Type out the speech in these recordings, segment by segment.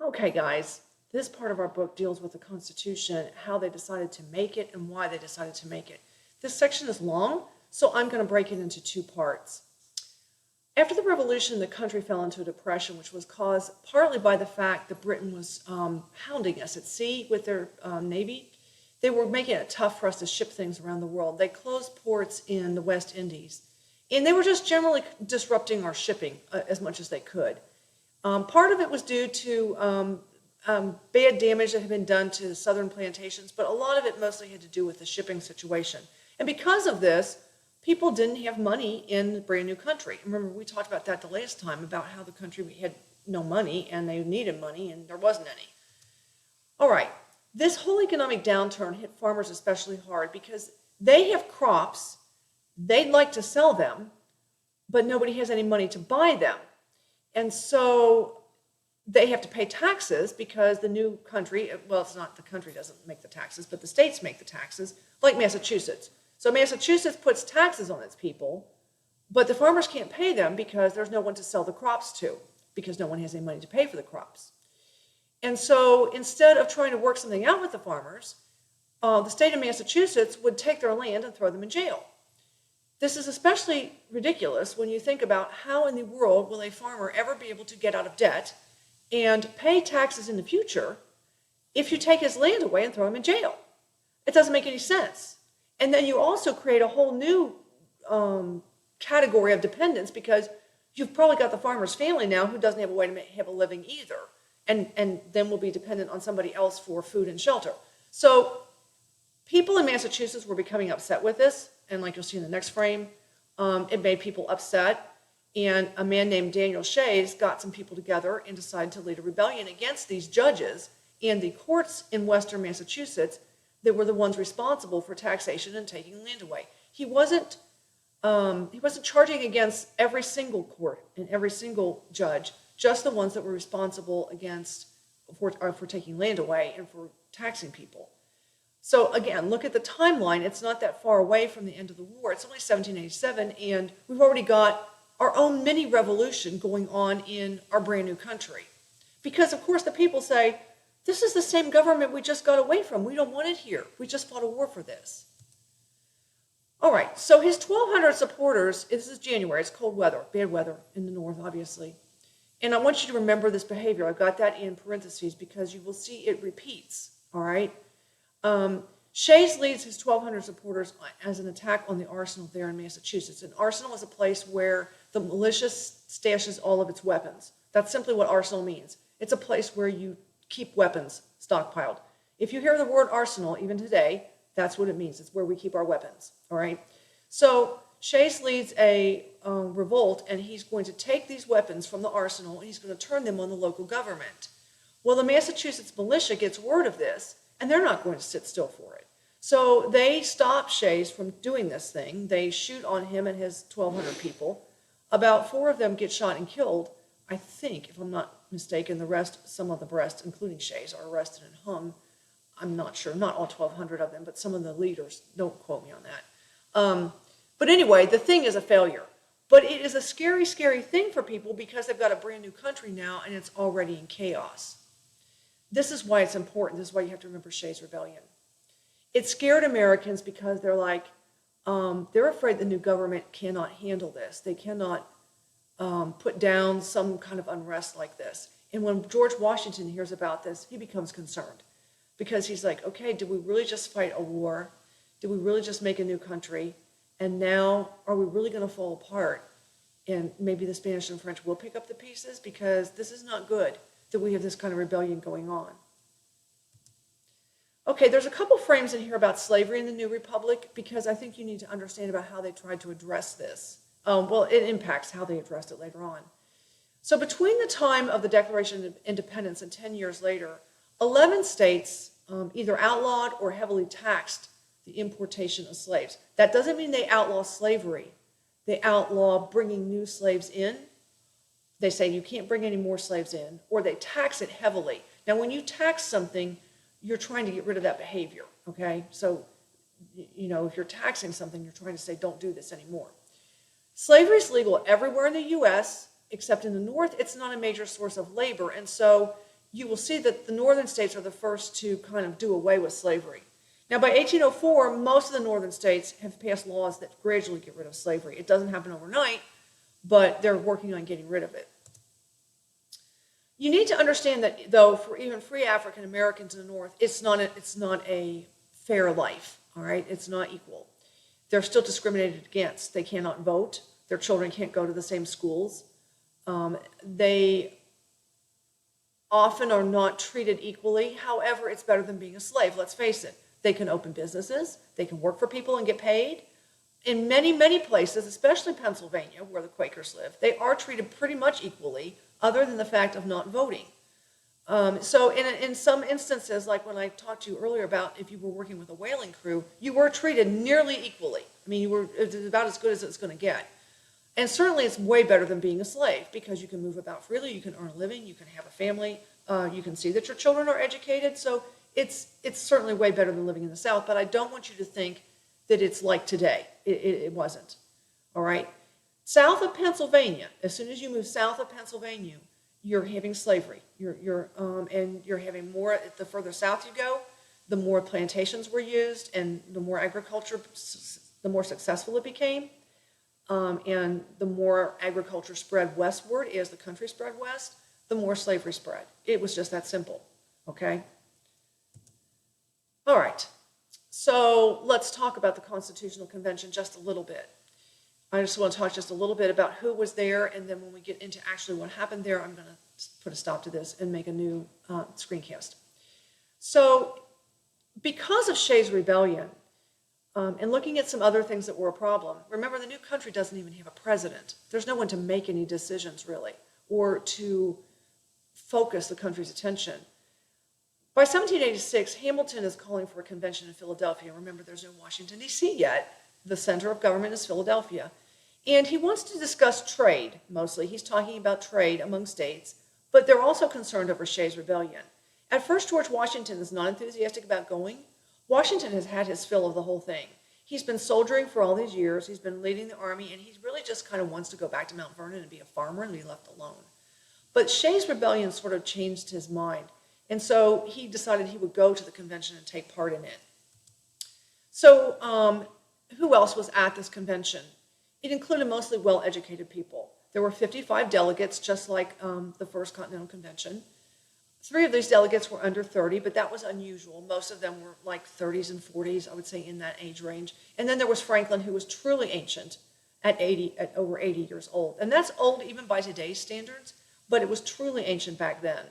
Okay, guys, this part of our book deals with the Constitution, how they decided to make it, and why they decided to make it. This section is long, so I'm going to break it into two parts. After the Revolution, the country fell into a depression, which was caused partly by the fact that Britain was hounding us at sea with their navy. They were making it tough for us to ship things around the world. They closed ports in the West Indies, and they were just generally disrupting our shipping as much as they could. Part of it was due to bad damage that had been done to southern plantations, but a lot of it mostly had to do with the shipping situation. And because of this, people didn't have money in the brand new country. Remember, we talked about that the last time, about how the country had no money and they needed money and there wasn't any. All right, this whole economic downturn hit farmers especially hard because they have crops, they'd like to sell them, but nobody has any money to buy them. And so they have to pay taxes because the new country, well, it's not the country doesn't make the taxes, but the states make the taxes, like Massachusetts. So Massachusetts puts taxes on its people, but the farmers can't pay them because there's no one to sell the crops to, because no one has any money to pay for the crops. And so instead of trying to work something out with the farmers, the state of Massachusetts would take their land and throw them in jail. This is especially ridiculous when you think about how in the world will a farmer ever be able to get out of debt and pay taxes in the future if you take his land away and throw him in jail. It doesn't make any sense. And then you also create a whole new category of dependence because you've probably got the farmer's family now who doesn't have a way to have a living either, and then will be dependent on somebody else for food and shelter. So people in Massachusetts were becoming upset with this, and like you'll see in the next frame, it made people upset. And a man named Daniel Shays got some people together and decided to lead a rebellion against these judges and the courts in Western Massachusetts that were the ones responsible for taxation and taking land away. He wasn't charging against every single court and every single judge, just the ones that were responsible against for taking land away and for taxing people. So again, look at the timeline. It's not that far away from the end of the war. It's only 1787, and we've already got our own mini revolution going on in our brand new country. Because, of course, the people say, this is the same government we just got away from. We don't want it here. We just fought a war for this. All right, so his 1,200 supporters, this is January, it's cold weather, bad weather in the north, obviously. And I want you to remember this behavior. I've got that in parentheses because you will see it repeats, all right? Shays leads his 1,200 supporters as an attack on the arsenal there in Massachusetts. An arsenal is a place where the militia stashes all of its weapons. That's simply what arsenal means. It's a place where you keep weapons stockpiled. If you hear the word arsenal, even today, that's what it means. It's where we keep our weapons, all right? So Shays leads a revolt, and he's going to take these weapons from the arsenal, and he's going to turn them on the local government. Well, the Massachusetts militia gets word of this, and they're not going to sit still for it. So they stop Shays from doing this thing. They shoot on him and his 1,200 people. About 4 of them get shot and killed. I think, if I'm not mistaken, the rest, some of the rest, including Shays, are arrested and hung. I'm not sure, not all 1,200 of them, but some of the leaders. Don't quote me on that. But anyway, the thing is a failure. But it is a scary, scary thing for people because they've got a brand new country now and it's already in chaos. This is why it's important. This is why you have to remember Shays' Rebellion. It scared Americans because they're like, they're afraid the new government cannot handle this. They cannot put down some kind of unrest like this. And when George Washington hears about this, he becomes concerned because he's like, okay, did we really just fight a war? Did we really just make a new country? And now are we really going to fall apart? And maybe the Spanish and French will pick up the pieces because this is not good that we have this kind of rebellion going on. Okay, there's a couple frames in here about slavery in the New Republic because I think you need to understand about how they tried to address this. Well, it impacts how they addressed it later on. So between the time of the Declaration of Independence and 10 years later, 11 states either outlawed or heavily taxed the importation of slaves. That doesn't mean they outlaw slavery. They outlaw bringing new slaves in. They say you can't bring any more slaves in, or they tax it heavily. Now, when you tax something, you're trying to get rid of that behavior, okay? So, you know, if you're taxing something, you're trying to say, don't do this anymore. Slavery is legal everywhere in the U.S., except in the North, it's not a major source of labor. And so you will see that the northern states are the first to kind of do away with slavery. Now, by 1804, most of the northern states have passed laws that gradually get rid of slavery. It doesn't happen overnight, but they're working on getting rid of it. You need to understand that, though, for even free African Americans in the North, it's not a fair life, all right? It's not equal. They're still discriminated against. They cannot vote. Their children can't go to the same schools. They often are not treated equally. However, it's better than being a slave, let's face it. They can open businesses. They can work for people and get paid. In many, many places, especially Pennsylvania, where the Quakers live, they are treated pretty much equally, other than the fact of not voting. So in some instances, like when I talked to you earlier about if you were working with a whaling crew, you were treated nearly equally. I mean, it was about as good as it's going to get. And certainly it's way better than being a slave, because you can move about freely, you can earn a living, you can have a family, you can see that your children are educated. So it's certainly way better than living in the South, but I don't want you to think that it's like today. It wasn't, all right? South of Pennsylvania, as soon as you move south of Pennsylvania, you're having slavery. And you're having more, the further south you go, the more plantations were used, and the more agriculture, the more successful it became. And the more agriculture spread westward, as the country spread west, the more slavery spread. It was just that simple, okay? All right, so let's talk about the Constitutional Convention just a little bit. I just want to talk just a little bit about who was there, and then when we get into actually what happened there, I'm going to put a stop to this and make a new screencast. So because of Shays' Rebellion, and looking at some other things that were a problem, remember the new country doesn't even have a president. There's no one to make any decisions, really, or to focus the country's attention. By 1786, Hamilton is calling for a convention in Philadelphia. Remember, there's no Washington, D.C. yet. The center of government is Philadelphia. And he wants to discuss trade, mostly. He's talking about trade among states, but they're also concerned over Shays' Rebellion. At first, George Washington is not enthusiastic about going. Washington has had his fill of the whole thing. He's been soldiering for all these years. He's been leading the army, and he really just kind of wants to go back to Mount Vernon and be a farmer and be left alone. But Shays' Rebellion sort of changed his mind, and so he decided he would go to the convention and take part in it. So who else was at this convention? It included mostly well-educated people. There were 55 delegates, just like the First Continental Convention. 3 of these delegates were under 30, but that was unusual. Most of them were like 30s and 40s, I would say, in that age range. And then there was Franklin, who was truly ancient at over 80 years old. And that's old even by today's standards, but it was truly ancient back then.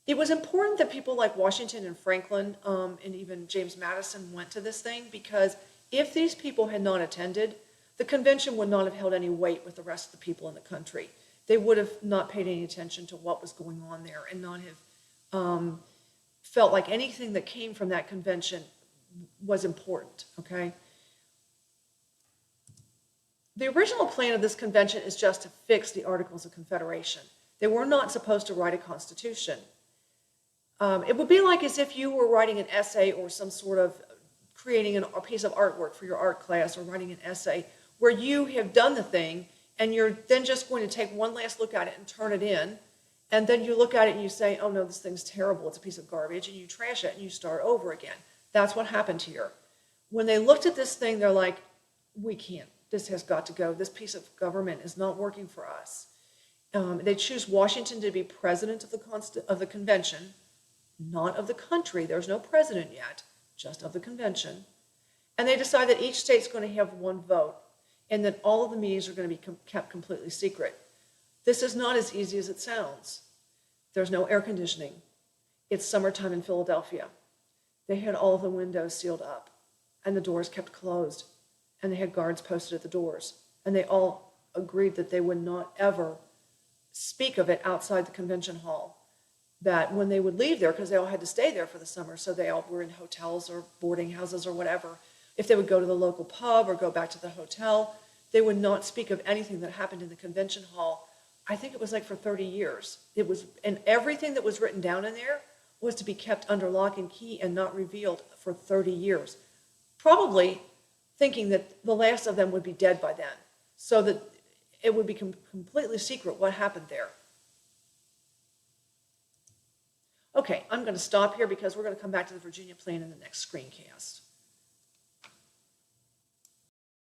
It was important that people like Washington and Franklin and even James Madison went to this thing, because if these people had not attended, the convention would not have held any weight with the rest of the people in the country. They would have not paid any attention to what was going on there and not have felt like anything that came from that convention was important, okay? The original plan of this convention is just to fix the Articles of Confederation. They were not supposed to write a constitution. It would be like as if you were writing an essay or some sort of creating a piece of artwork for your art class, or writing an essay where you have done the thing and you're then just going to take one last look at it and turn it in, and then you look at it and you say, oh no, this thing's terrible, it's a piece of garbage, and you trash it and you start over again. That's what happened here. When they looked at this thing, they're like, we can't, this has got to go. This piece of government is not working for us. They choose Washington to be president of the convention, not of the country. There's no president yet, just of the convention. And they decide that each state's going to have one vote, and that all of the meetings are going to be kept completely secret. This is not as easy as it sounds. There's no air conditioning. It's summertime in Philadelphia. They had all of the windows sealed up, and the doors kept closed, and they had guards posted at the doors, and they all agreed that they would not ever speak of it outside the convention hall, that when they would leave there, because they all had to stay there for the summer, so they all were in hotels or boarding houses or whatever, if they would go to the local pub or go back to the hotel, they would not speak of anything that happened in the convention hall. I think it was like for 30 years. And everything that was written down in there was to be kept under lock and key and not revealed for 30 years. Probably thinking that the last of them would be dead by then, so that it would be completely secret what happened there. Okay, I'm going to stop here because we're going to come back to the Virginia plan in the next screencast.